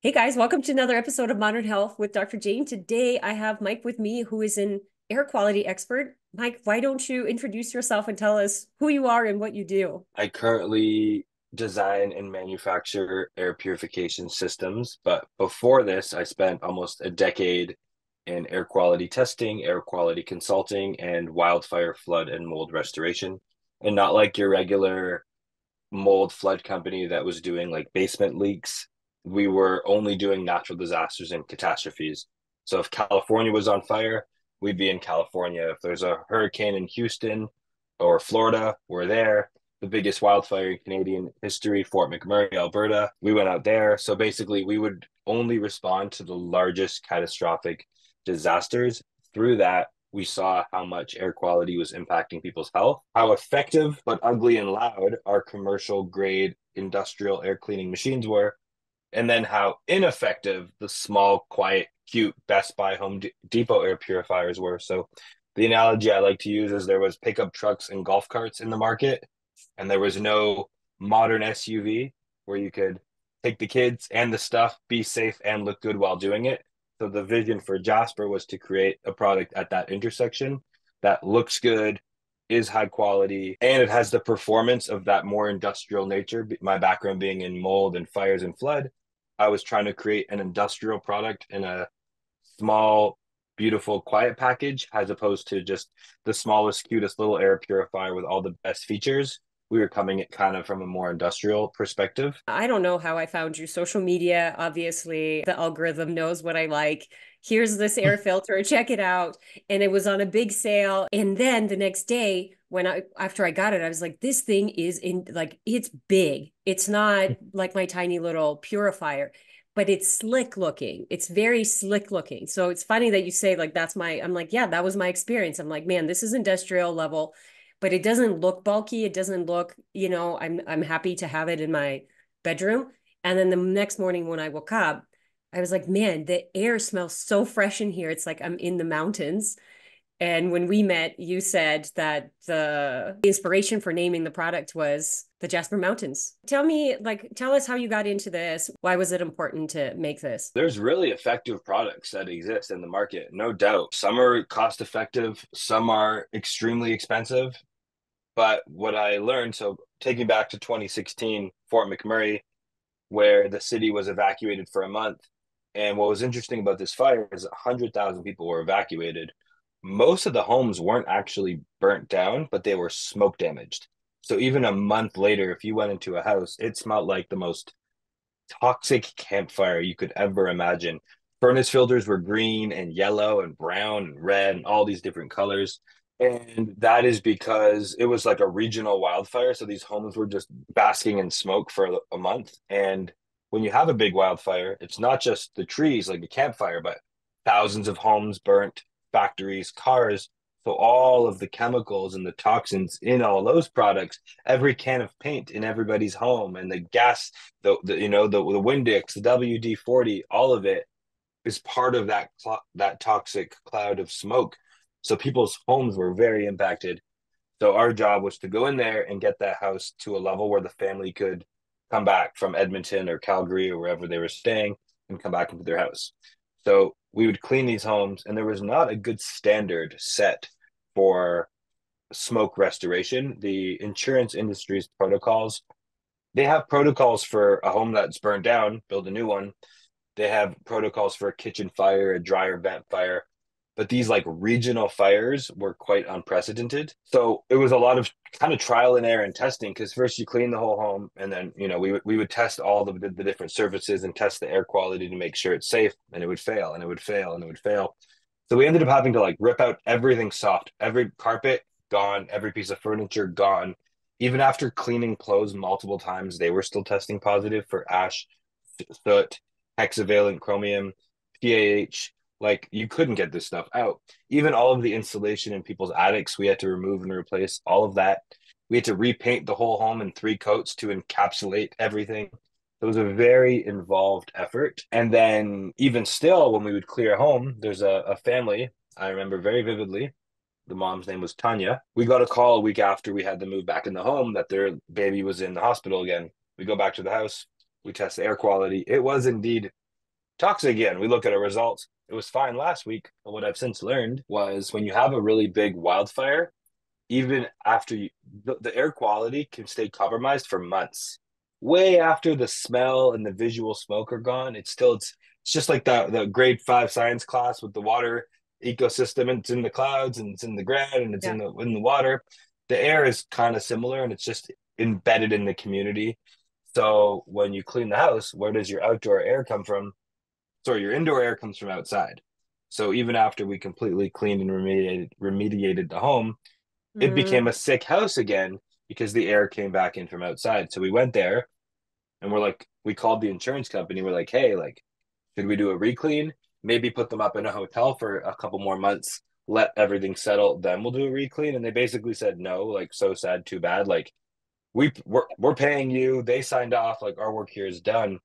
Hey guys, welcome to another episode of Modern Health with Dr. Jane. Today I have Mike with me, who is an air quality expert. Mike, why don't you introduce yourself and tell us who you are and what you do? I currently design and manufacture air purification systems, but before this, I spent almost a decade in air quality testing, air quality consulting, and wildfire, flood, and mold restoration. And not like your regular mold flood company that was doing like basement leaks. We were only doing natural disasters and catastrophes. So if California was on fire, we'd be in California. If there's a hurricane in Houston or Florida, we're there. The biggest wildfire in Canadian history, Fort McMurray, Alberta, we went out there. So basically, we would only respond to the largest catastrophic disasters. Through that, we saw how much air quality was impacting people's health, how effective but ugly and loud our commercial grade industrial air cleaning machines were, and then how ineffective the small, quiet, cute Best Buy Home Depot air purifiers were. So the analogy I like to use is there was pickup trucks and golf carts in the market, and there was no modern SUV where you could take the kids and the stuff, be safe, and look good while doing it. So the vision for Jaspr was to create a product at that intersection that looks good, is high quality, and it has the performance of that more industrial nature. My background being in mold and fires and flood, I was trying to create an industrial product in a small, beautiful, quiet package as opposed to just the smallest, cutest little air purifier with all the best features. We were coming at kind of from a more industrial perspective. I don't know how I found you. Social media, obviously, the algorithm knows what I like. Here's this air filter, check it out. And it was on a big sale. And then the next day, after I got it, I was like, this thing is in like it's big. It's not like my tiny little purifier, but it's slick looking. It's very slick looking. So it's funny that you say like I'm like, yeah, that was my experience. I'm like, man, this is industrial level, but it doesn't look bulky. It doesn't look, I'm happy to have it in my bedroom. And then the next morning when I woke up, I was like, man, the air smells so fresh in here. It's like I'm in the mountains. And when we met, you said that the inspiration for naming the product was the Jasper Mountains. Tell us how you got into this. Why was it important to make this? There's really effective products that exist in the market, no doubt. Some are cost effective, some are extremely expensive. But what I learned, so taking back to 2016, Fort McMurray, where the city was evacuated for a month. And what was interesting about this fire is 100,000 people were evacuated. Most of the homes weren't actually burnt down, but they were smoke damaged. So even a month later, if you went into a house, it smelled like the most toxic campfire you could ever imagine. Furnace filters were green and yellow and brown and red and all these different colors. And that is because it was like a regional wildfire. So these homes were just basking in smoke for a month. And when you have a big wildfire, it's not just the trees like a campfire, but thousands of homes burnt, factories, cars. So all of the chemicals and the toxins in all those products, every can of paint in everybody's home, and the gas, the Windex, the WD-40, all of it is part of that toxic cloud of smoke. So people's homes were very impacted. So our job was to go in there and get that house to a level where the family could come back from Edmonton or Calgary or wherever they were staying and come back into their house. So we would clean these homes, and there was not a good standard set for smoke restoration. The insurance industry's protocols, they have protocols for a home that's burned down, build a new one. They have protocols for a kitchen fire, a dryer vent fire, but these like regional fires were quite unprecedented. So it was a lot of kind of trial and error and testing, because first you clean the whole home, and then we would test all the different surfaces and test the air quality to make sure it's safe, and it would fail and it would fail and it would fail. So we ended up having to like rip out everything soft, every carpet gone, every piece of furniture gone. Even after cleaning clothes multiple times, they were still testing positive for ash, soot, hexavalent chromium, PAH. Like you couldn't get this stuff out. Even all of the insulation in people's attics, we had to remove and replace all of that. We had to repaint the whole home in three coats to encapsulate everything. It was a very involved effort. And then, even still, when we would clear a home, there's a family I remember very vividly. The mom's name was Tanya. We got a call a week after we had to move back in the home that their baby was in the hospital again. We go back to the house, we test the air quality. It was indeed toxic again. We look at our results. It was fine last week. But what I've since learned was when you have a really big wildfire, even after the air quality can stay compromised for months. Way after the smell and the visual smoke are gone, it's just like the grade 5 science class with the water ecosystem, and it's in the clouds and it's in the ground and it's Yeah. in the water. The air is kind of similar and it's just embedded in the community. So when you clean the house, where does your outdoor air come from? Sorry, your indoor air comes from outside. So even after we completely cleaned and remediated the home, it became Mm, a sick house again because the air came back in from outside. So we went there and we called the insurance company. We're like, hey, like, should we do a reclean? Maybe put them up in a hotel for a couple more months, let everything settle, then we'll do a reclean. And they basically said no, like, so sad, too bad. Like, we're paying you. They signed off, like, our work here is done.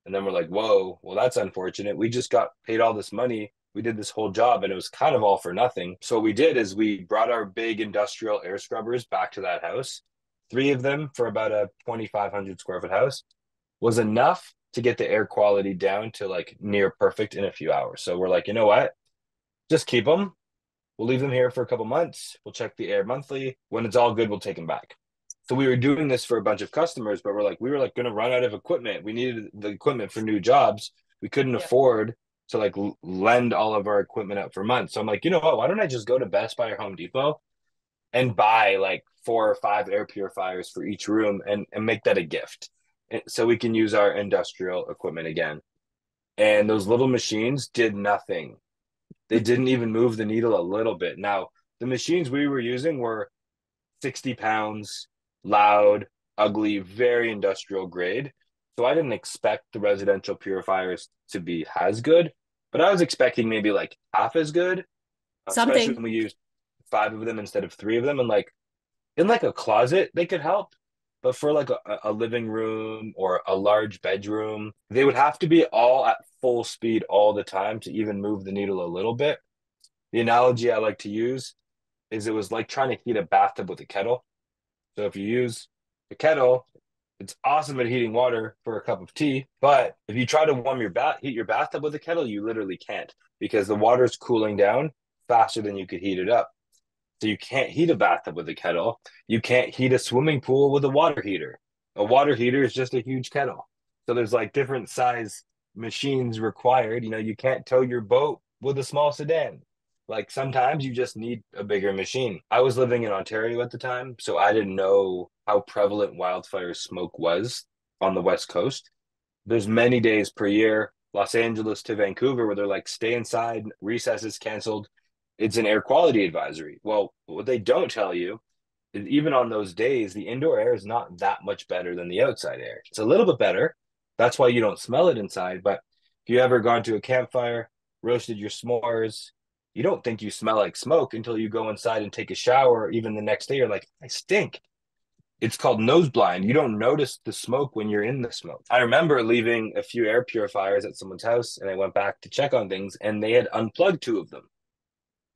And then we're like, whoa, well, that's unfortunate. We just got paid all this money. We did this whole job and it was kind of all for nothing. So what we did is we brought our big industrial air scrubbers back to that house. Three of them for about a 2,500 square foot house was enough to get the air quality down to like near perfect in a few hours. So we're like, you know what? Just keep them. We'll leave them here for a couple months. We'll check the air monthly. When it's all good, we'll take them back. So we were doing this for a bunch of customers, but we were like going to run out of equipment. We needed the equipment for new jobs. We couldn't yeah. afford to like lend all of our equipment out for months. So I'm like, you know what? Why don't I just go to Best Buy or Home Depot and buy like 4 or 5 air purifiers for each room and make that a gift, so we can use our industrial equipment again. And those little machines did nothing. They didn't even move the needle a little bit. Now, the machines we were using were 60 pounds, loud, ugly, very industrial grade. So I didn't expect the residential purifiers to be as good, but I was expecting maybe like half as good, especially Something. when we used 5 of them instead of 3 of them. And like in like a closet, they could help. But for like a living room or a large bedroom, they would have to be all at full speed all the time to even move the needle a little bit. The analogy I like to use is it was like trying to heat a bathtub with a kettle. So if you use a kettle, it's awesome at heating water for a cup of tea. But if you try to heat your bathtub with a kettle, you literally can't because the water's cooling down faster than you could heat it up. So you can't heat a bathtub with a kettle. You can't heat a swimming pool with a water heater. A water heater is just a huge kettle. So there's like different size machines required. You can't tow your boat with a small sedan. Like sometimes you just need a bigger machine. I was living in Ontario at the time, so I didn't know how prevalent wildfire smoke was on the West Coast. There's many days per year, Los Angeles to Vancouver, where they're like, stay inside, recess is canceled. It's an air quality advisory. Well, what they don't tell you is even on those days, the indoor air is not that much better than the outside air. It's a little bit better. That's why you don't smell it inside. But if you ever gone to a campfire, roasted your s'mores, you don't think you smell like smoke until you go inside and take a shower. Even the next day, you're like, I stink. It's called nose blind. You don't notice the smoke when you're in the smoke. I remember leaving a few air purifiers at someone's house and I went back to check on things and they had unplugged 2 of them.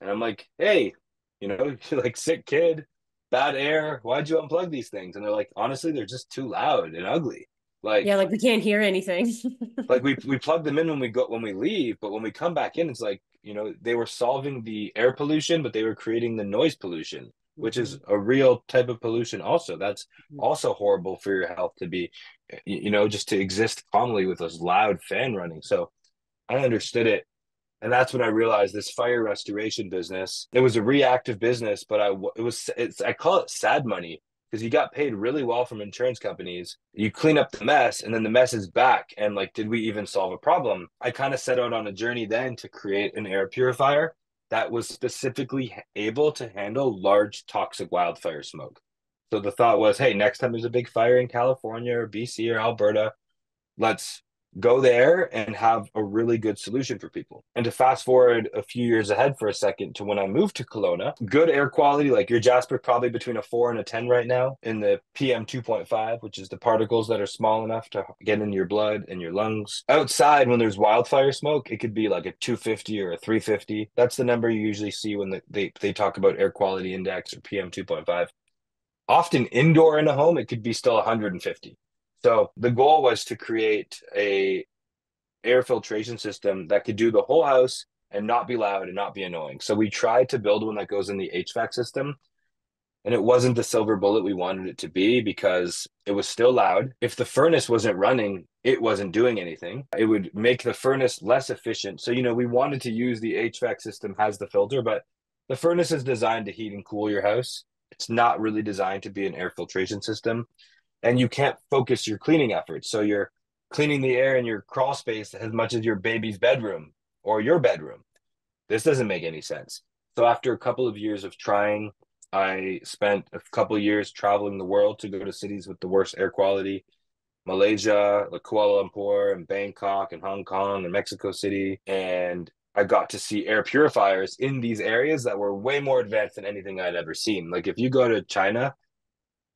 And I'm like, hey, you're like sick kid, bad air. Why'd you unplug these things? And they're like, honestly, they're just too loud and ugly. Yeah, Like, like we can't hear anything. we plug them in when we leave, but when we come back in, it's like, they were solving the air pollution, but they were creating the noise pollution, which is Mhm. a real type of pollution also. That's also horrible for your health to be, just to exist calmly with this loud fan running. So I understood it. And that's when I realized this fire restoration business, it was a reactive business, but I call it sad money because you got paid really well from insurance companies. You clean up the mess and then the mess is back. And like, did we even solve a problem? I kind of set out on a journey then to create an air purifier that was specifically able to handle large toxic wildfire smoke. So the thought was, hey, next time there's a big fire in California or BC or Alberta, let's go there and have a really good solution for people. And to fast forward a few years ahead for a second to when I moved to Kelowna, good air quality, like your Jaspr probably between a 4 and a 10 right now in the PM 2.5, which is the particles that are small enough to get in your blood and your lungs. Outside, when there's wildfire smoke, it could be like a 250 or a 350. That's the number you usually see when they talk about air quality index or PM 2.5. Often indoor in a home, it could be still 150. So the goal was to create air filtration system that could do the whole house and not be loud and not be annoying. So we tried to build one that goes in the HVAC system, and it wasn't the silver bullet we wanted it to be because it was still loud. If the furnace wasn't running, it wasn't doing anything. It would make the furnace less efficient. So, we wanted to use the HVAC system as the filter, but the furnace is designed to heat and cool your house. It's not really designed to be an air filtration system. And you can't focus your cleaning efforts. So you're cleaning the air in your crawl space as much as your baby's bedroom or your bedroom. This doesn't make any sense. So after a couple of years of trying, I spent a couple of years traveling the world to go to cities with the worst air quality. Malaysia, like Kuala Lumpur and Bangkok and Hong Kong and Mexico City. And I got to see air purifiers in these areas that were way more advanced than anything I'd ever seen. Like if you go to China,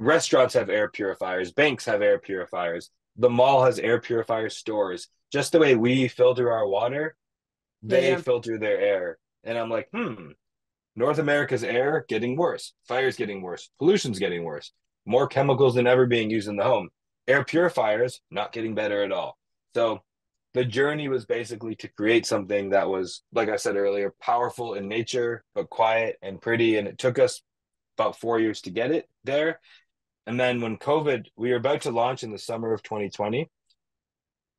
restaurants have air purifiers, banks have air purifiers, the mall has air purifier stores. Just the way we filter our water, Yeah, they yeah. filter their air. And I'm like, North America's air getting worse, fire's getting worse, pollution's getting worse, more chemicals than ever being used in the home. Air purifiers not getting better at all. So the journey was basically to create something that was, like I said earlier, powerful in nature, but quiet and pretty. And it took us about 4 years to get it there. And then when COVID, we were about to launch in the summer of 2020,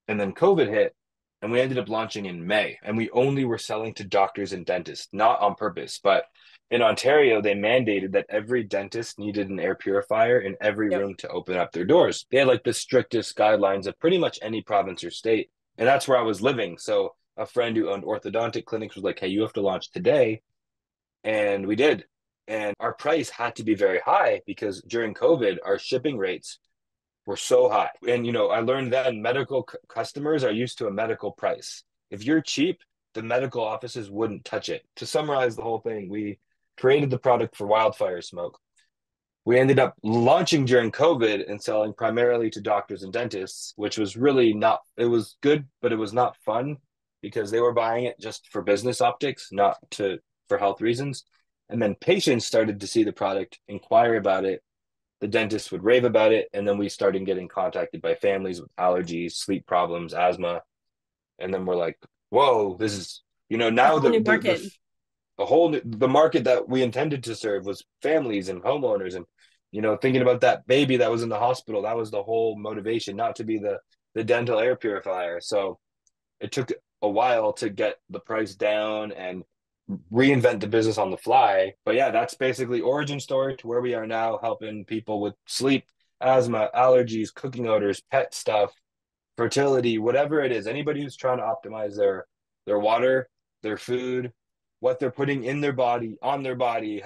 and then COVID hit, and we ended up launching in May. And we only were selling to doctors and dentists, not on purpose. But in Ontario, they mandated that every dentist needed an air purifier in every Yep. room to open up their doors. They had like the strictest guidelines of pretty much any province or state. And that's where I was living. So a friend who owned orthodontic clinics was like, hey, you have to launch today. And we did. And our price had to be very high because during COVID, our shipping rates were so high. And, I learned that medical customers are used to a medical price. If you're cheap, the medical offices wouldn't touch it. To summarize the whole thing, we created the product for wildfire smoke. We ended up launching during COVID and selling primarily to doctors and dentists, which was really not, it was good, but it was not fun because they were buying it just for business optics, not for health reasons. And then patients started to see the product, inquire about it. The dentist would rave about it. And then we started getting contacted by families with allergies, sleep problems, asthma. And then we're like, whoa, this is, A now whole new market. the market that we intended to serve was families and homeowners, and thinking about that baby that was in the hospital. That was the whole motivation, not to be the dental air purifier. So it took a while to get the price down and reinvent the business on the fly. But yeah, that's basically origin story to where we are now, helping people with sleep, asthma, allergies, cooking odors, pet stuff, fertility, whatever it is. Anybody who's trying to optimize their water, their food, what they're putting in their body, on their body.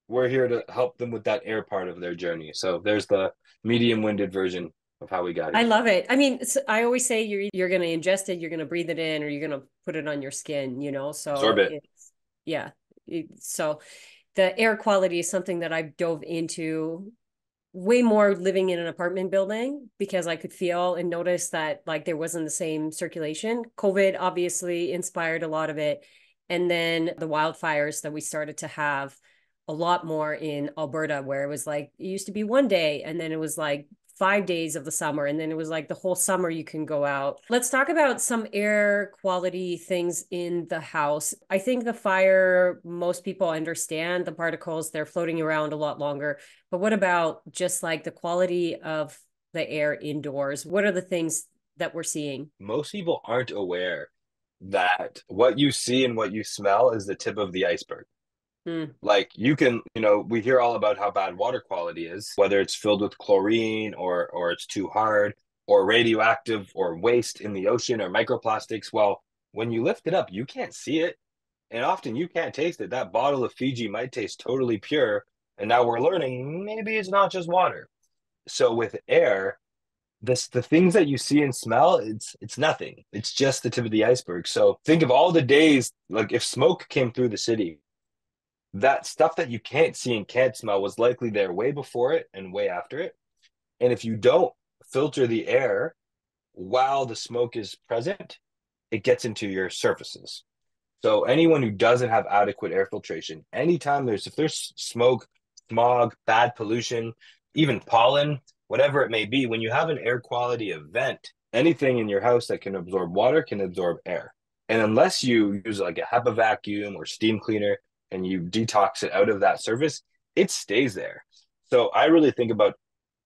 We're here to help them with that air part of their journey. So there's the medium-winded version of how we got I here. love it. I mean, I always say you're going to ingest it, you're going to breathe it in, or you're going to put it on your skin, Absorb So it. it's yeah. So the air quality is something that I've dove into way more living in an apartment building because I could feel and notice that like there wasn't the same circulation. COVID obviously inspired a lot of it. And then the wildfires that we started to have a lot more in Alberta, where it was like it used to be one day and then it was like 5 days of the summer and then it was like the whole summer you can go out. Let's talk about some air quality things in the house. I think the fire, most people understand the particles, they're floating around a lot longer. But what about just like the quality of the air indoors? What are the things that we're seeing? Most people aren't aware that what you see and what you smell is the tip of the iceberg. Mm. Like you can, we hear all about how bad water quality is, whether it's filled with chlorine or it's too hard or radioactive or waste in the ocean or microplastics. Well, when you lift it up, you can't see it. And often you can't taste it. That bottle of Fiji might taste totally pure. And now we're learning maybe it's not just water. So with air, the things that you see and smell, it's nothing. It's just the tip of the iceberg. So think of all the days, like if smoke came through the city, that stuff that you can't see and can't smell was likely there way before it and way after it. And if you don't filter the air while the smoke is present, it gets into your surfaces. So anyone who doesn't have adequate air filtration, anytime if there's smoke, smog, bad pollution, even pollen, whatever it may be, when you have an air quality event, anything in your house that can absorb water can absorb air. And unless you use like a HEPA vacuum or steam cleaner and you detox it out of that surface, it stays there. So I really think about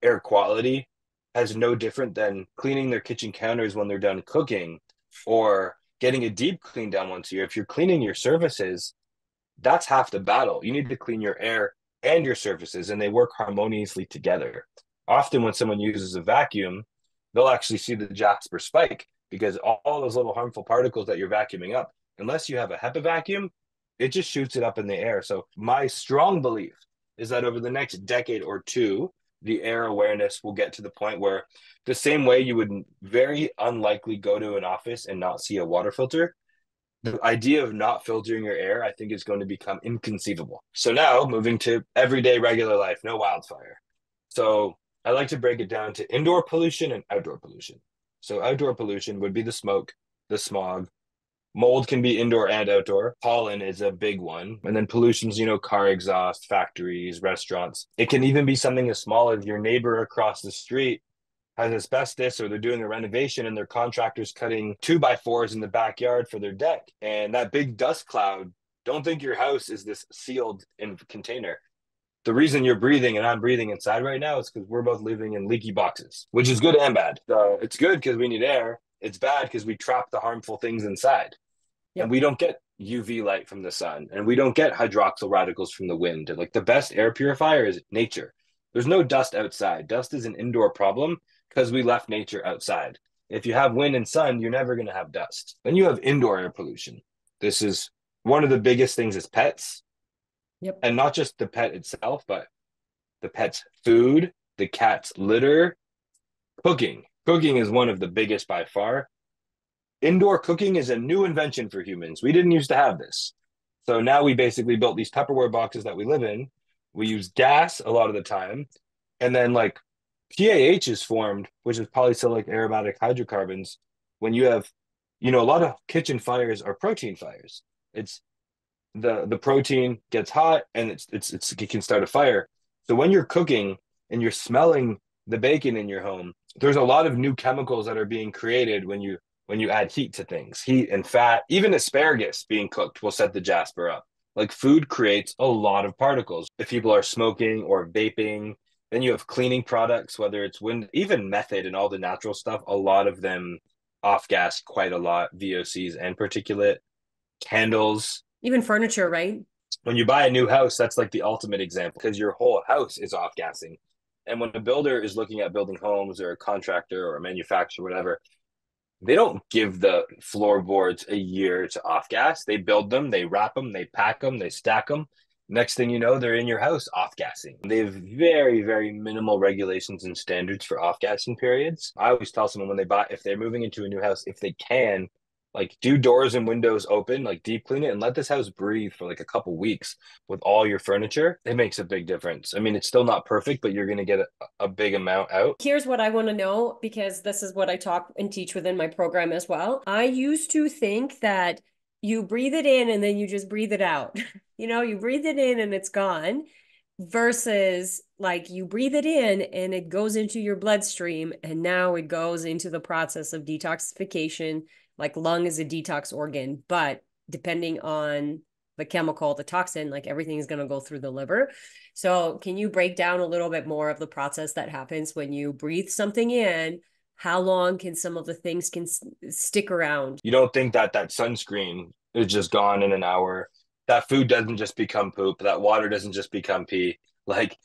air quality as no different than cleaning their kitchen counters when they're done cooking or getting a deep clean done once a year. If you're cleaning your surfaces, that's half the battle. You need to clean your air and your surfaces, and they work harmoniously together. Often, when someone uses a vacuum, they'll actually see the Jaspr spike because all those little harmful particles that you're vacuuming up, unless you have a HEPA vacuum, it just shoots it up in the air. So, my strong belief is that over the next decade or two, the air awareness will get to the point where the same way you would very unlikely go to an office and not see a water filter, the idea of not filtering your air, I think, is going to become inconceivable. So now moving to everyday regular life, no wildfire. So I like to break it down to indoor pollution and outdoor pollution. So outdoor pollution would be the smoke, the smog. Mold can be indoor and outdoor. Pollen is a big one. And then pollution's, car exhaust, factories, restaurants. It can even be something as small as your neighbor across the street has asbestos or they're doing a renovation and their contractors cutting 2x4s in the backyard for their deck. And that big dust cloud, don't think your house is this sealed in container. The reason you're breathing and I'm breathing inside right now is because we're both living in leaky boxes, which is good and bad. It's good because we need air. It's bad because we trap the harmful things inside. And Yep. we don't get UV light from the sun and we don't get hydroxyl radicals from the wind. Like the best air purifier is nature. There's no dust outside. Dust is an indoor problem because we left nature outside. If you have wind and sun, you're never going to have dust. Then you have indoor air pollution. This is one of the biggest things is pets, Yep. and not just the pet itself, but the pet's food, the cat's litter, cooking. Cooking is one of the biggest by far. Indoor cooking is a new invention for humans. We didn't used to have this. So now we basically built these Tupperware boxes that we live in. We use gas a lot of the time. And then like PAH is formed, which is polycyclic aromatic hydrocarbons. When you have, a lot of kitchen fires are protein fires. It's the protein gets hot and it can start a fire. So when you're cooking and you're smelling the bacon in your home, there's a lot of new chemicals that are being created when you add heat to things. Heat and fat, even asparagus being cooked will set the Jaspr up. Like food creates a lot of particles. If people are smoking or vaping, then you have cleaning products, whether it's wind, even method and all the natural stuff, a lot of them off gas quite a lot, VOCs and particulate. Candles, Even furniture, right? when you buy a new house, that's like the ultimate example because your whole house is off gassing. And when a builder is looking at building homes or a contractor or a manufacturer, whatever, they don't give the floorboards a year to off gas. They build them, they wrap them, they pack them, they stack them. Next thing you know, they're in your house off gassing. They have very, very minimal regulations and standards for off gassing periods. I always tell someone when they buy, if they're moving into a new house, if they can, like do doors and windows open, like deep clean it and let this house breathe for like a couple weeks with all your furniture. It makes a big difference. I mean, it's still not perfect, but you're going to get a big amount out. Here's what I want to know because this is what I talk and teach within my program as well. I used to think that you breathe it in and then you just breathe it out. You breathe it in and it's gone versus like you breathe it in and it goes into your bloodstream and now it goes into the process of detoxification. Like lung is a detox organ, but depending on the chemical, the toxin, like everything is going to go through the liver. So, can you break down a little bit more of the process that happens when you breathe something in? How long can some of the things can stick around? You don't think that sunscreen is just gone in an hour. That food doesn't just become poop. That water doesn't just become pee. Like,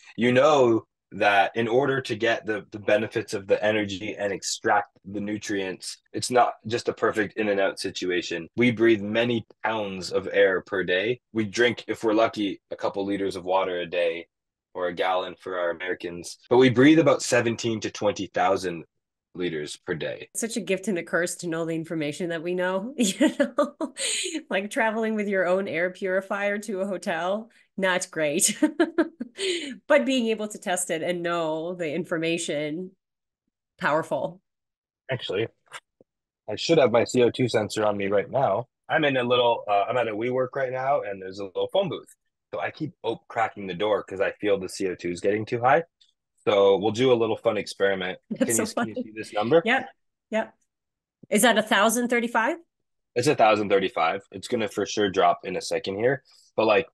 that in order to get the benefits of the energy and extract the nutrients, it's not just a perfect in and out situation. We breathe many pounds of air per day. We drink, if we're lucky, a couple liters of water a day or a gallon for our Americans, but we breathe about 17 to 20,000 liters per day. It's such a gift and a curse to know the information that we know, like traveling with your own air purifier to a hotel, not great. But being able to test it and know the information, powerful. Actually, I should have my CO2 sensor on me right now. I'm at a WeWork right now, and there's a little phone booth. So I keep cracking the door because I feel the CO2 is getting too high. So we'll do a little fun experiment. That's Can you so can you funny. see this number? Yep. Yeah. Is that 1,035? It's 1,035. It's gonna for sure drop in a second here. But like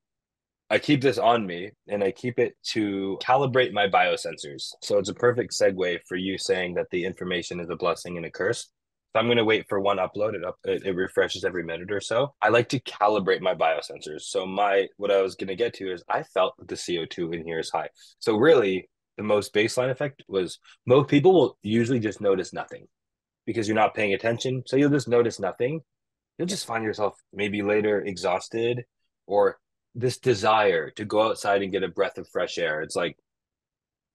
I keep this on me and I keep it to calibrate my biosensors. So it's a perfect segue for you saying that the information is a blessing and a curse. So I'm going to wait for one upload. It refreshes every minute or so. I like to calibrate my biosensors. So what I was going to get to is I felt that the CO2 in here is high. So really the most baseline effect was most people will usually just notice nothing because you're not paying attention. So you'll just notice nothing. You'll Yep. just find yourself maybe later exhausted or this desire to go outside and get a breath of fresh air. It's like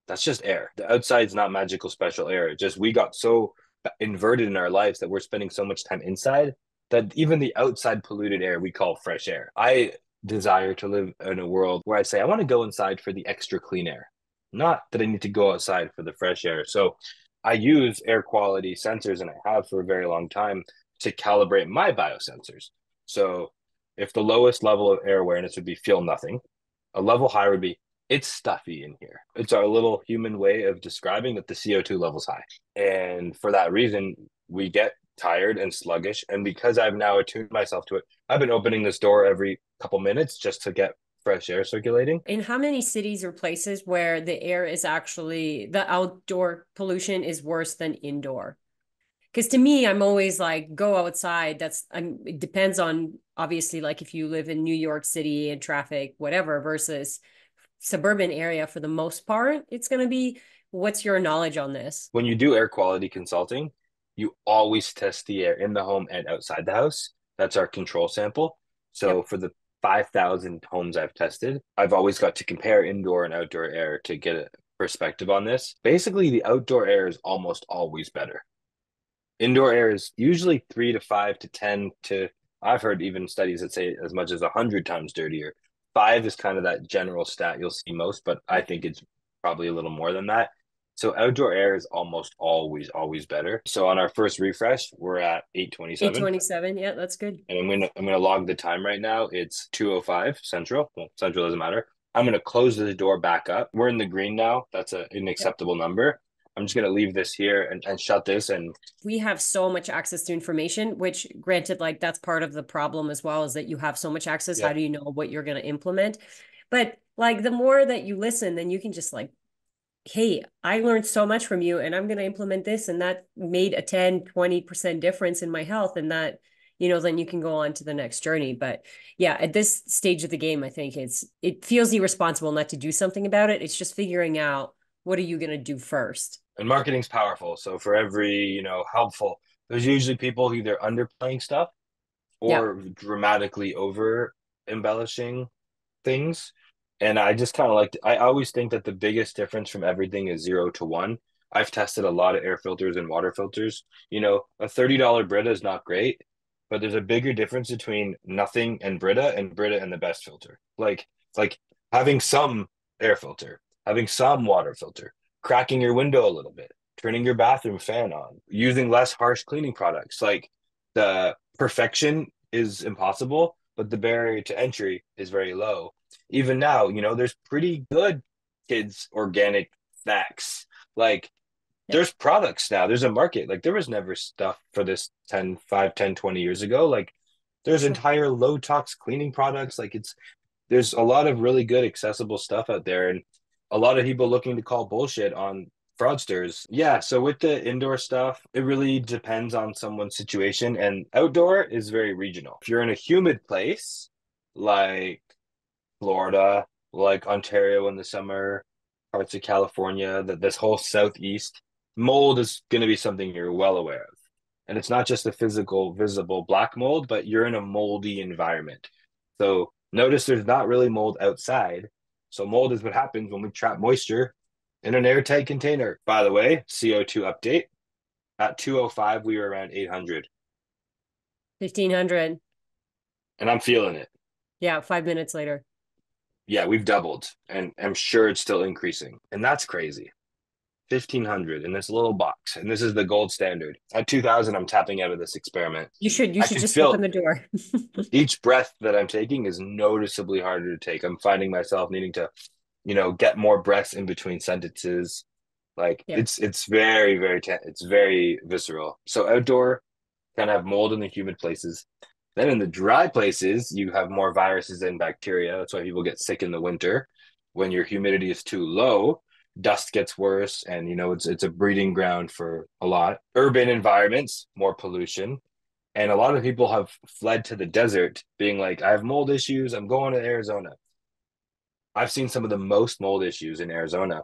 that's just air. The outside's not magical special air. It's just we got so inverted in our lives that we're spending so much time inside that even the outside polluted air we call fresh air. I desire to live in a world where I say I want to go inside for the extra clean air, not that I need to go outside for the fresh air. So I use air quality sensors and I have for a very long time to calibrate my biosensors. So if the lowest level of air awareness would be feel nothing, a level higher would be it's stuffy in here. It's our little human way of describing that the CO2 level's high. And for that reason, we get tired and sluggish. And because I've now attuned myself to it, I've been opening this door every couple minutes just to get fresh air circulating. In how many cities or places where the air is actually, the outdoor pollution is worse than indoor? Because to me, I'm always like, go outside. It depends on obviously, like if you live in New York City and traffic, whatever, versus suburban area for the most part, it's going to be, what's your knowledge on this? When you do air quality consulting, you always test the air in the home and outside the house. That's our control sample. So Yep. for the 5,000 homes I've tested, I've always got to compare indoor and outdoor air to get a perspective on this. Basically, the outdoor air is almost always better. Indoor air is usually 3 to 5 to 10 to, I've heard even studies that say as much as 100 times dirtier. Five is kind of that general stat you'll see most, but I Yep. think it's probably a little more than that. So outdoor air is almost always better. So on our first refresh, we're at 827. 827. Yeah, that's good. And I'm gonna log the time right now. It's 2:05 Central. Well, Central doesn't matter. I'm gonna close the door back up. We're in the green now. That's an Yep. acceptable number. I'm just gonna leave this here and shut this and We have so much access to information, which granted, like that's part of the problem as well, is that you have so much access. yeah. How do you know what you're going to implement? But like the more that you listen, then you can just like, hey, I learned so much from you and I'm going to implement this. And that made a 10-20% difference in my health. And that, then you can go on to the next journey. But yeah, at this stage of the game, I think it feels irresponsible not to do something about it. It's just figuring out what are you going to do first. And marketing's powerful. So for every, helpful, there's usually people who either underplaying stuff Yeah. or dramatically over embellishing things. And I just kind of I always think that the biggest difference from everything is 0 to 1. I've tested a lot of air filters and water filters. A $30 Brita is not great, but there's a bigger difference between nothing and Brita and the best filter. Like having some air filter, having some water filter, cracking your window a little bit, turning your bathroom fan on, using less harsh cleaning products. Like the perfection is impossible, but the barrier to entry is very low. Even now, there's pretty good kids organic snacks. Like Yep. there's products now. There's a market. Like there was never stuff for this 10, 20 years ago. Like there's Sure. entire low tox cleaning products. There's a lot of really good accessible stuff out there and a lot of people looking to call bullshit on fraudsters. Yeah, so with the indoor stuff, it really depends on someone's situation and outdoor is very regional. If you're in a humid place like Florida, like Ontario in the summer, parts of California, that this whole southeast, mold is going to be something you're well aware of. And it's not just the physical, visible black mold, but you're in a moldy environment. So notice there's not really mold outside. So mold is what happens when we trap moisture in an airtight container. By the way, CO2 update at 2:05, we were around 800, 1,500. and I'm feeling it. Yeah, 5 minutes later. Yeah, we've doubled, and I'm sure it's still increasing. And that's crazy. 1,500 in this little box. And this is the gold standard. At 2,000, I'm tapping out of this experiment. You I should can just open feel the door. each breath that I'm taking is noticeably harder to take. I'm finding myself needing to, get more breaths in between sentences. Like Yep. it's very, it's very visceral. So outdoor kind of have mold in the humid places. Then in the dry places, you have more viruses and bacteria. That's why people get sick in the winter. When your humidity is too low, dust gets worse, and it's a breeding ground for a lot. Urban environments, more pollution. And a lot of people have fled to the desert, being like, I have mold issues. I'm going to Arizona. I've seen some of the most mold issues in Arizona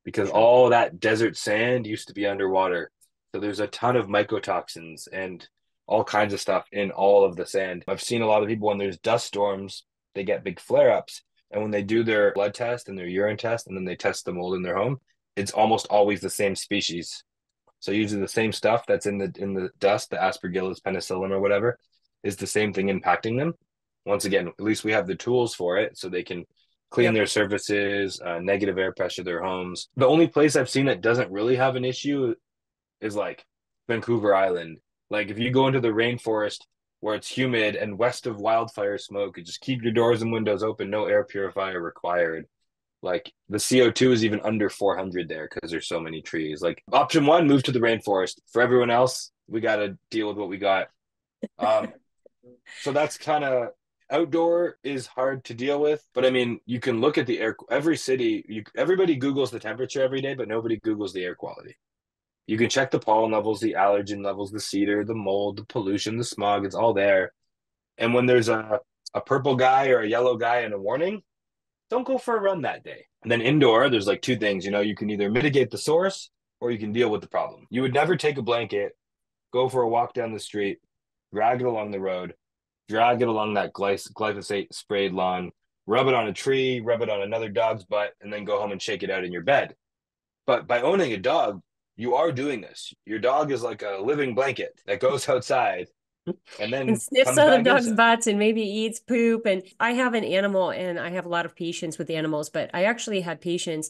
because Sure. all that desert sand used to be underwater. So there's a ton of mycotoxins and all kinds of stuff in all of the sand. I've seen a lot of people when there's dust storms, they get big flare ups. And when they do their blood test and their urine test, and then they test the mold in their home, it's almost always the same species. So usually the same stuff that's in the dust, the aspergillus penicillin or whatever, is the same thing impacting them. Once again, at least we have the tools for it, so they can clean Yep. their surfaces, negative air pressure their homes. The only place I've seen that doesn't really have an issue is like Vancouver Island. Like if you go into the rainforest where it's humid and west of wildfire smoke, you just keep your doors and windows open, no air purifier required. Like the CO2 is even under 400 there because there's so many trees. Like option one, move to the rainforest. For everyone else, we got to deal with what we got. Um, so that's kind of outdoor is hard to deal with. But I mean, you can look at the air. Every city, everybody Googles the temperature every day, but nobody Googles the air quality. You can check the pollen levels, the allergen levels, the cedar, the mold, the pollution, the smog. It's all there. And when there's a purple guy or a yellow guy and a warning, don't go for a run that day. And then indoor, there's like two things. You can either mitigate the source or you can deal with the problem. You would never take a blanket, go for a walk down the street, drag it along the road, drag it along that glyphosate sprayed lawn, rub it on a tree, rub it on another dog's butt, and then go home and shake it out in your bed. But by owning a dog, you are doing this. Your dog is like a living blanket that goes outside and And then sniffs comes other back dogs' inside. butts and maybe eats poop. And I have an animal and I have a lot of patience with animals, but I actually had patients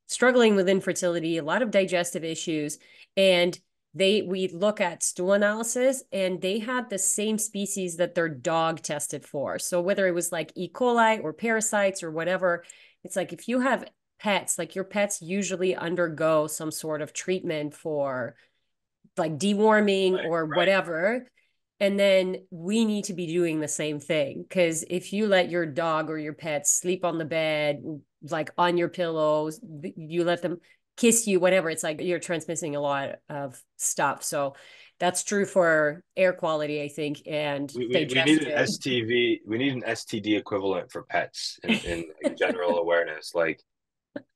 struggling with infertility, a lot of digestive issues. And we look at stool analysis and they had the same species that their dog tested for. So whether it was like E. coli or parasites or whatever, it's like if you have pets, like your pets usually undergo some sort of treatment for like deworming Right, or right. whatever. And then we need to be doing the same thing. Because if you let your dog or your pet sleep on the bed, like on your pillows, you let them kiss you, whatever, it's like you're transmitting a lot of stuff. So that's true for air quality, I think, and We need an digestive. STV. We need an STD equivalent for pets in like general awareness, like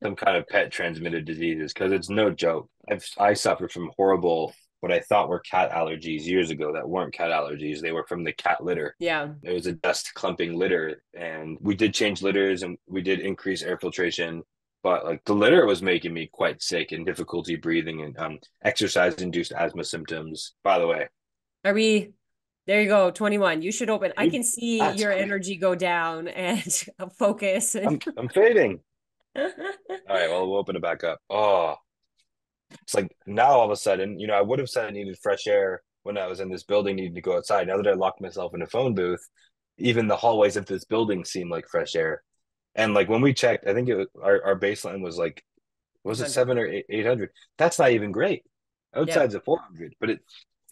some kind of pet transmitted diseases, because it's no joke. I suffered from horrible what I thought were cat allergies years ago that weren't cat allergies. They were from the cat litter. Yeah. It was a dust clumping litter, and we did change litters and we did increase air filtration. But like the litter was making me quite sick and difficulty breathing and exercise induced asthma symptoms. By the way, Are we there you go, 21. You should open. I you can see that's your great. energy go down and focus and I'm fading. All right, well, we'll open it back up. Oh, it's like now all of a sudden, I would have said I needed fresh air when I was in this building, needing to go outside. Now that I locked myself in a phone booth, even the hallways of this building seem like fresh air. And like when we checked, I think our baseline was like, was it 100. seven or 800? That's not even great. Yep. Outside's at 400, but it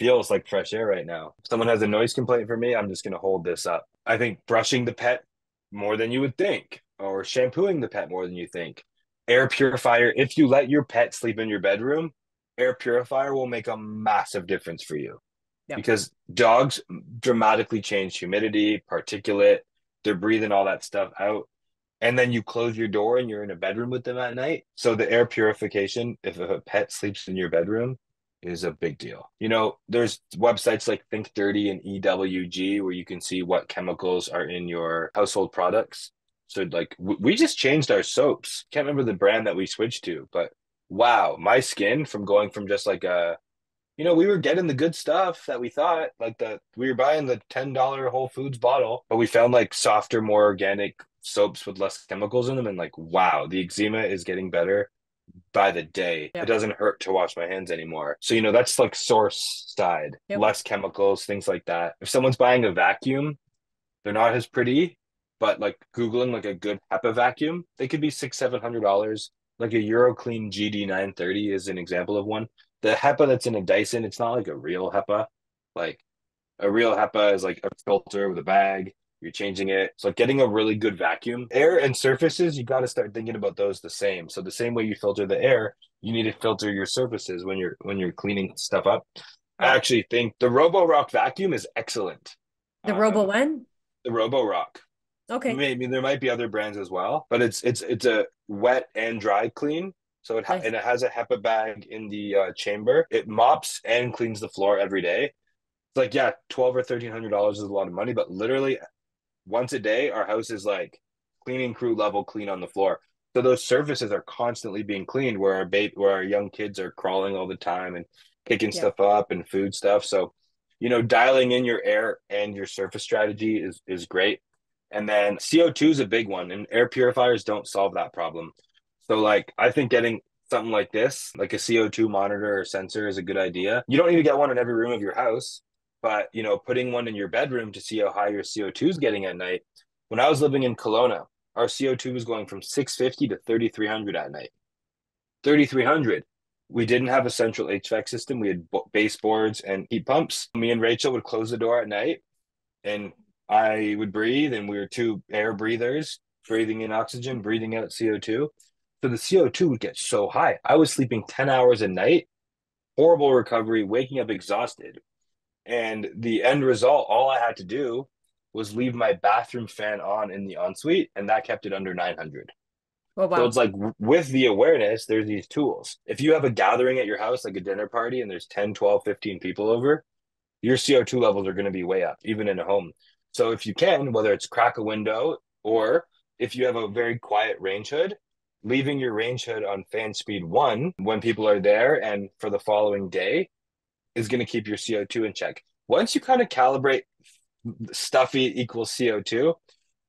feels like fresh air right now. If someone has a noise complaint for me, I'm just going to hold this up. I think brushing the pet more than you would think, or shampooing the pet more than you think. Air purifier, if you let your pet sleep in your bedroom, air purifier will make a massive difference for you Yep. because dogs dramatically change humidity, particulate, they're breathing all that stuff out. And then you close your door and you're in a bedroom with them at night. So the air purification, if a pet sleeps in your bedroom, is a big deal. There's websites like Think Dirty and EWG where you can see what chemicals are in your household products. So like we just changed our soaps. Can't remember the brand that we switched to, but wow, my skin from going from just like we were getting the good stuff that we thought, like we were buying the $10 Whole Foods bottle, but we found like softer, more organic soaps with less chemicals in them. And like, wow, the eczema is getting better by the day. It Yep. doesn't hurt to wash my hands anymore. So, that's like source side, Yep. less chemicals, things like that. If someone's buying a vacuum, they're not as pretty, but like Googling like a good HEPA vacuum, they could be $600, $700. Like a Euroclean GD930 is an example of one. The HEPA that's in a Dyson, it's not like a real HEPA. Like a real HEPA is like a filter with a bag. You're changing it. So getting a really good vacuum. Air and surfaces, you got to start thinking about those the same. So the same way you filter the air, you need to filter your surfaces when you're cleaning stuff up. I Yeah. actually think the Roborock vacuum is excellent. The Robo one? The Roborock. Okay. Maybe there might be other brands as well, but it's a wet and dry clean. So Nice. and it has a HEPA bag in the chamber. It mops and cleans the floor every day. It's like, yeah, 12 or $1,300 is a lot of money, but literally once a day, our house is like cleaning crew level clean on the floor. So those surfaces are constantly being cleaned where our young kids are crawling all the time and picking Yeah. stuff up and food stuff. So, dialing in your air and your surface strategy is great. And then CO2 is a big one, and air purifiers don't solve that problem. So like I think getting something like this, like a CO2 monitor or sensor is a good idea. You don't need to get one in every room of your house, but putting one in your bedroom to see how high your CO2 is getting at night. When I was living in Kelowna, our CO2 was going from 650 to 3,300 at night. 3,300. We didn't have a central HVAC system. We had baseboards and heat pumps. Me and Rachel would close the door at night and I would breathe, and we were two air breathers, breathing in oxygen, breathing out CO2. So the CO2 would get so high. I was sleeping 10 hours a night, horrible recovery, waking up exhausted. And the end result, all I had to do was leave my bathroom fan on in the ensuite, and that kept it under 900. Oh, So it's wow. like with the awareness, there's these tools. If you have a gathering at your house, like a dinner party, and there's 10, 12, 15 people over, your CO2 levels are going to be way up, even in a home. So if you can, whether it's crack a window or if you have a very quiet range hood, leaving your range hood on fan speed one when people are there and for the following day is going to keep your CO2 in check. Once you kind of calibrate stuffy equals CO2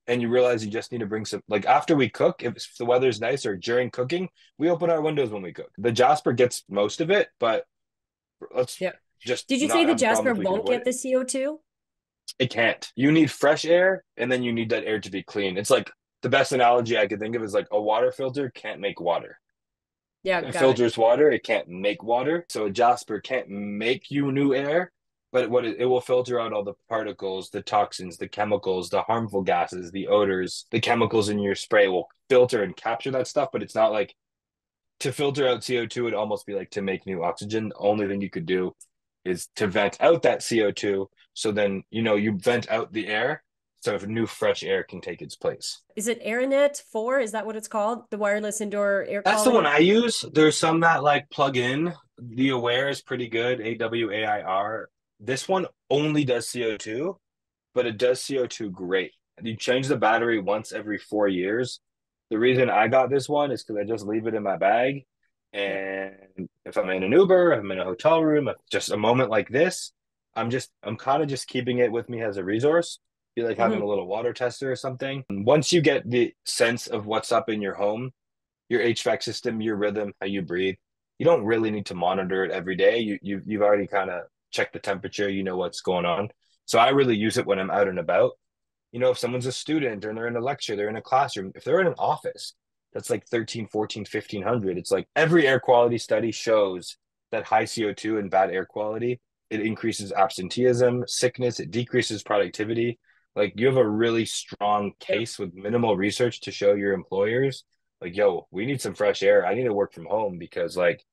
and you realize you just need to bring some, like after we cook, if the weather's nice or during cooking, we open our windows when we cook. The Jasper gets most of it, but let's Yeah. just Did you say not the have a problem Jasper if we can won't avoid get it. the CO2? It can't. You need fresh air and then you need that air to be clean. It's like the best analogy I could think of is like a water filter can't make water. Yeah, It got it. filters water, it can't make water. So a Jasper can't make you new air, but it will filter out all the particles, the toxins, the chemicals, the harmful gases, the odors, the chemicals in your spray will filter and capture that stuff, but it's not like to filter out CO2 would almost be like to make new oxygen. The only thing you could do is to vent out that CO2. So then, you vent out the air so if new fresh air can take its place. Is it AirNet 4? Is that what it's called? The wireless indoor air That's the one quality? I use. There's some that like plug in. The Aware is pretty good. AWAIR. This one only does CO2, but it does CO2 great. You change the battery once every 4 years. The reason I got this one is because I just leave it in my bag. Yeah. And if I'm in an Uber, if I'm in a hotel room, if just a moment like this, I'm kind of just keeping it with me as a resource. Be like having a Hmm. little water tester or something. Once you get the sense of what's up in your home, your HVAC system, your rhythm, how you breathe, you don't really need to monitor it every day. You've already kind of checked the temperature, you know what's going on. So I really use it when I'm out and about. If someone's a student or they're in a lecture, they're in a classroom, if they're in an office, that's like 13, 14, 1500. It's like every air quality study shows that high CO2 and bad air quality, it increases absenteeism, sickness, it decreases productivity. Like you have a really strong Yeah. case with minimal research to show your employers, like, yo, we need some fresh air. I need to work from home because like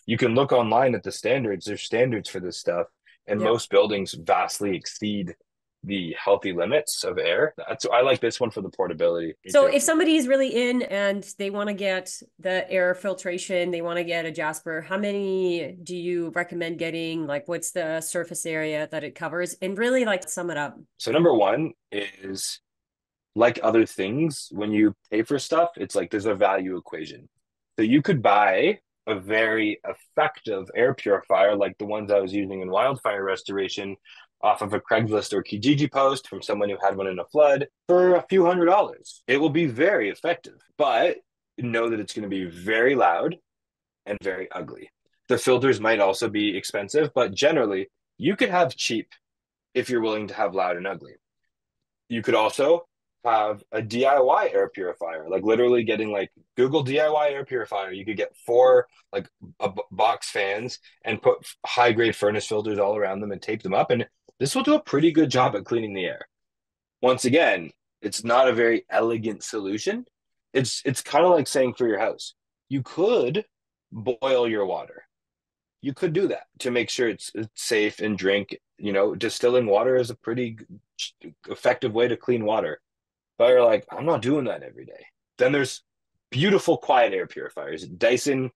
you can look online at the standards. There's standards for this stuff, and Yeah. most buildings vastly exceed the healthy limits of air. I like this one for the portability. Me So too. if somebody's really in and they want to get the air filtration, they want to get a Jasper, how many do you recommend getting? Like, what's the surface area that it covers? And really, like, sum it up. So number one is like other things, when you pay for stuff, it's like there's a value equation. So you could buy a very effective air purifier like the ones I was using in wildfire restoration off of a Craigslist or Kijiji post from someone who had one in a flood for a few $100s. It will be very effective, but know that it's going to be very loud and very ugly. The filters might also be expensive, but generally you could have cheap if you're willing to have loud and ugly. You could also have a DIY air purifier, like literally getting like Google DIY air purifier. You could get four like box fans and put high grade furnace filters all around them and tape them up. And this will do a pretty good job at cleaning the air. Once again, it's not a very elegant solution. It's kind of like saying for your house, you could boil your water. You could do that to make sure it's safe and drink. You know, distilling water is a pretty effective way to clean water. But you're like, I'm not doing that every day. Then there's beautiful quiet air purifiers. Dyson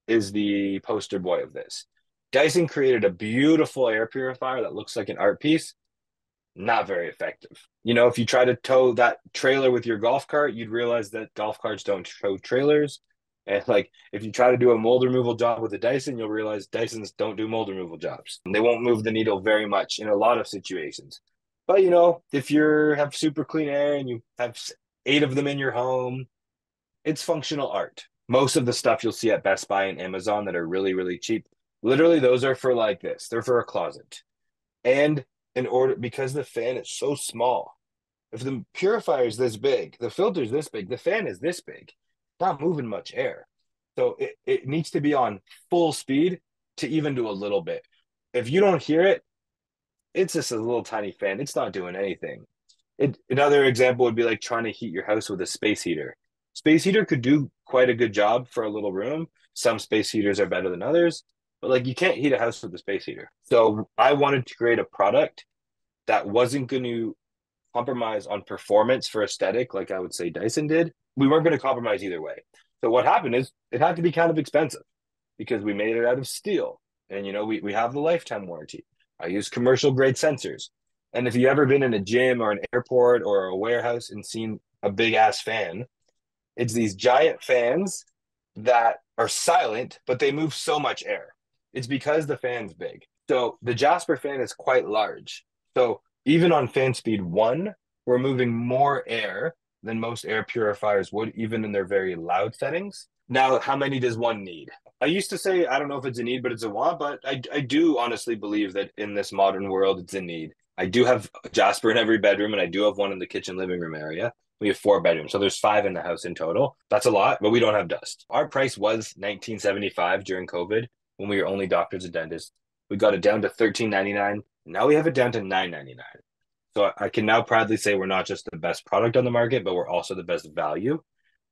is the poster boy of this. Dyson created a beautiful air purifier that looks like an art piece. Not very effective. You know, if you try to tow that trailer with your golf cart, you'd realize that golf carts don't tow trailers. And like, if you try to do a mold removal job with a Dyson, you'll realize Dysons don't do mold removal jobs. They won't move the needle very much in a lot of situations. But you know, if you have super clean air and you have eight of them in your home, it's functional art. Most of the stuff you'll see at Best Buy and Amazon that are really, really cheap, literally those are for like this. They're for a closet. And in order, because the fan is so small, if the purifier is this big, the filter is this big, the fan is this big, not moving much air. So it needs to be on full speed to even do a little bit. If you don't hear it, it's just a little tiny fan. It's not doing anything. Another example would be like trying to heat your house with a space heater. Space heater could do quite a good job for a little room. Some space heaters are better than others, but like you can't heat a house with a space heater. So I wanted to create a product that wasn't going to compromise on performance for aesthetic, like I would say Dyson did. We weren't going to compromise either way. So what happened is it had to be kind of expensive because we made it out of steel. And, you know, we have the lifetime warranty. I use commercial grade sensors. And if you've ever been in a gym or an airport or a warehouse and seen a big ass fan, it's these giant fans that are silent, but they move so much air. It's because the fan's big. So the Jaspr fan is quite large. So even on fan speed one, we're moving more air than most air purifiers would, even in their very loud settings. Now, how many does one need? I used to say, I don't know if it's a need, but it's a want. But I do honestly believe that in this modern world, it's a need. I do have Jaspr in every bedroom, and I do have one in the kitchen living room area. We have four bedrooms, so there's five in the house in total. That's a lot, but we don't have dust. Our price was $19.75 during COVID when we were only doctors and dentists. We got it down to $13.99. Now we have it down to $9.99. So I can now proudly say we're not just the best product on the market, but we're also the best value.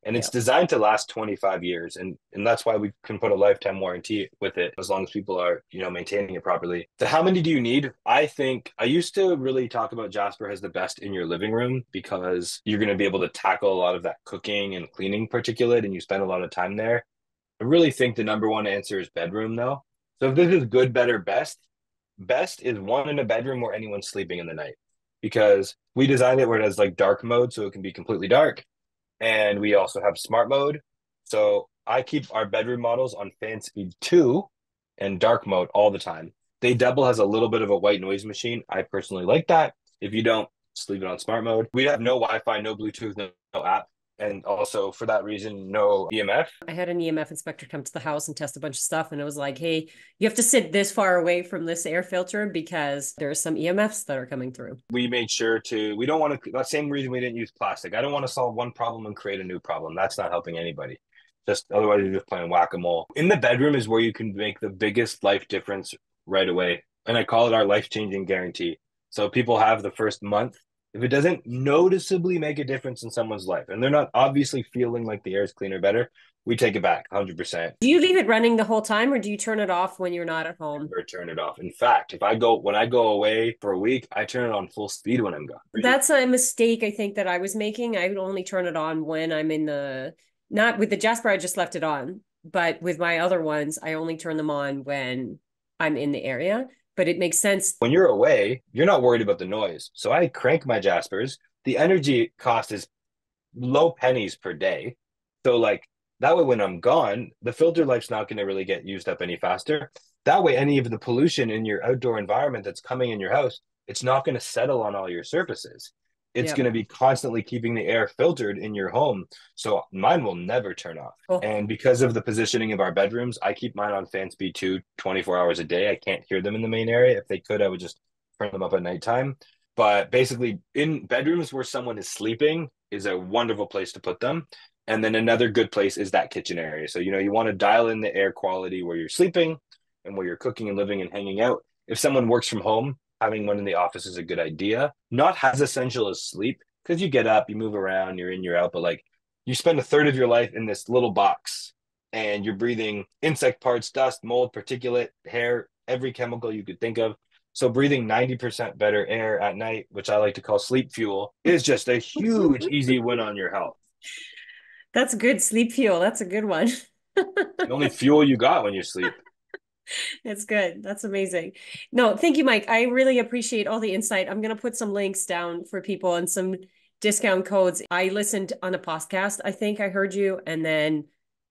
And it's Yeah. designed to last 25 years. And that's why we can put a lifetime warranty with it as long as people are, you know, maintaining it properly. So how many do you need? I think I used to really talk about Jaspr as the best in your living room because you're going to be able to tackle a lot of that cooking and cleaning particulate and you spend a lot of time there. I really think the number one answer is bedroom though. So if this is good, better, best, best is one in a bedroom where anyone's sleeping in the night because we designed it where it has like dark mode so it can be completely dark and we also have smart mode. So I keep our bedroom models on fan speed 2 and dark mode all the time. They double as a little bit of a white noise machine. I personally like that. If you don't, just leave it on smart mode. We have no Wi-Fi, no Bluetooth, no app. And also for that reason, no EMF. I had an EMF inspector come to the house and test a bunch of stuff, and it was like, hey, you have to sit this far away from this air filter because there's some EMFs that are coming through. We made sure to, we don't want to, that same reason we didn't use plastic. I don't want to solve one problem and create a new problem. That's not helping anybody. Just otherwise, you're just playing whack a mole. In the bedroom is where you can make the biggest life difference right away. And I call it our life changing guarantee. So people have the first month. If it doesn't noticeably make a difference in someone's life and they're not obviously feeling like the air is cleaner, better, we take it back 100%. Do you leave it running the whole time or do you turn it off when you're not at home? Never turn it off. In fact, when I go away for a week, I turn it on full speed when I'm gone. That's a mistake I think that I was making. I would only turn it on when I'm not with the Jaspr, I just left it on. But with my other ones, I only turn them on when I'm in the area. But it makes sense. When you're away, you're not worried about the noise. So I crank my Jaspers. The energy cost is low pennies per day. So like that way when I'm gone, the filter life's not going to really get used up any faster. That way, any of the pollution in your outdoor environment that's coming in your house, it's not going to settle on all your surfaces. It's Yeah. going to be constantly keeping the air filtered in your home. So mine will never turn off. Oh, And because of the positioning of our bedrooms, I keep mine on fan speed 2, 24 hours a day. I can't hear them in the main area. If they could, I would just turn them up at nighttime. But basically, in bedrooms where someone is sleeping is a wonderful place to put them And then another good place is that kitchen area. So, you want to dial in the air quality where you're sleeping and where you're cooking and living and hanging out. If someone works from home, having one in the office is a good idea. Not as essential as sleep, because you get up, you move around, you're in, you're out, but like you spend a third of your life in this little box and you're breathing insect parts, dust, mold, particulate, hair, every chemical you could think of. So breathing 90% better air at night, which I like to call sleep fuel, is just a huge, easy win on your health. That's good sleep fuel. That's a good one. It's the only fuel you got when you sleep. That's good. That's amazing. No, thank you, Mike. I really appreciate all the insight. I'm going to put some links down for people and some discount codes. I listened on a podcast. I think I heard you, and then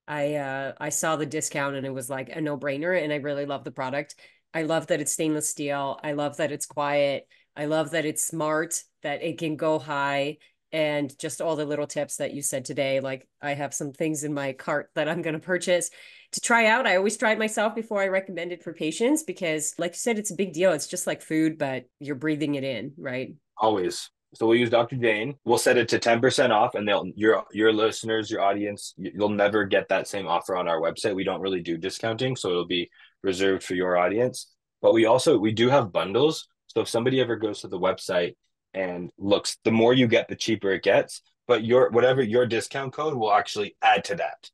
I saw the discount, and it was like a no-brainer. And I really love the product. I love that it's stainless steel. I love that it's quiet. I love that it's smart, that it can go high, and just all the little tips that you said today. Like I have some things in my cart that I'm going to purchase to try out. I always try it myself before I recommend it for patients because, like you said, it's a big deal. It's just like food, but you're breathing it in, right? Always. So we'll use Dr. Jane. We'll set it to 10% off, and they'll your listeners, your audience, you'll never get that same offer on our website. We don't really do discounting, so it'll be reserved for your audience. But we do have bundles. So if somebody ever goes to the website and looks, the more you get, the cheaper it gets. But your discount code will actually add to that.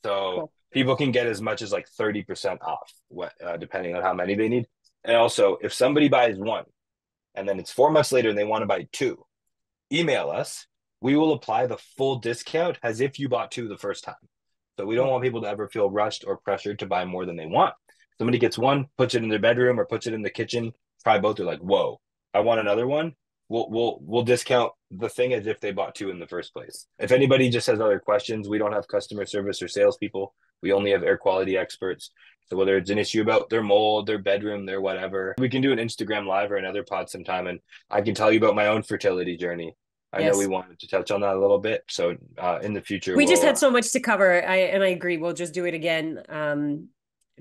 So Cool. people can get as much as like 30% off, depending on how many they need. And also, if somebody buys one and then it's 4 months later and they want to buy two, email us. We will apply the full discount as if you bought two the first time. So we don't Cool. want people to ever feel rushed or pressured to buy more than they want. Somebody gets one, puts it in their bedroom or puts it in the kitchen, try both. They're like, whoa, I want another one. We'll discount the thing as if they bought two in the first place. If anybody just has other questions, we don't have customer service or salespeople. We only have air quality experts. So whether it's an issue about their mold, their bedroom, their whatever, we can do an Instagram live or another pod sometime, and I can tell you about my own fertility journey. I know we Yes. wanted to touch on that a little bit. So in the future, We just we'll had so much to cover. I agree. We'll just do it again.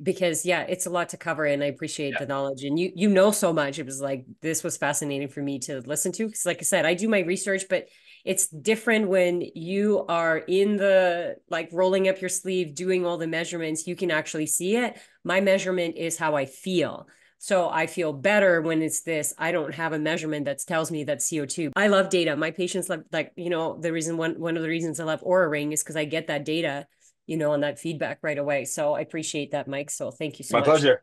Because yeah, it's a lot to cover and I appreciate yeah, the knowledge. And you know so much. It was like this was fascinating for me to listen to. Because like I said, I do my research, but it's different when you are in the like rolling up your sleeve, doing all the measurements, you can actually see it. My measurement is how I feel. So I feel better when it's this. I don't have a measurement that tells me that CO2. I love data. My patients love like, the reason one of the reasons I love Aura Ring is because I get that data, on that feedback right away. So I appreciate that, Mike. So thank you so my much. pleasure.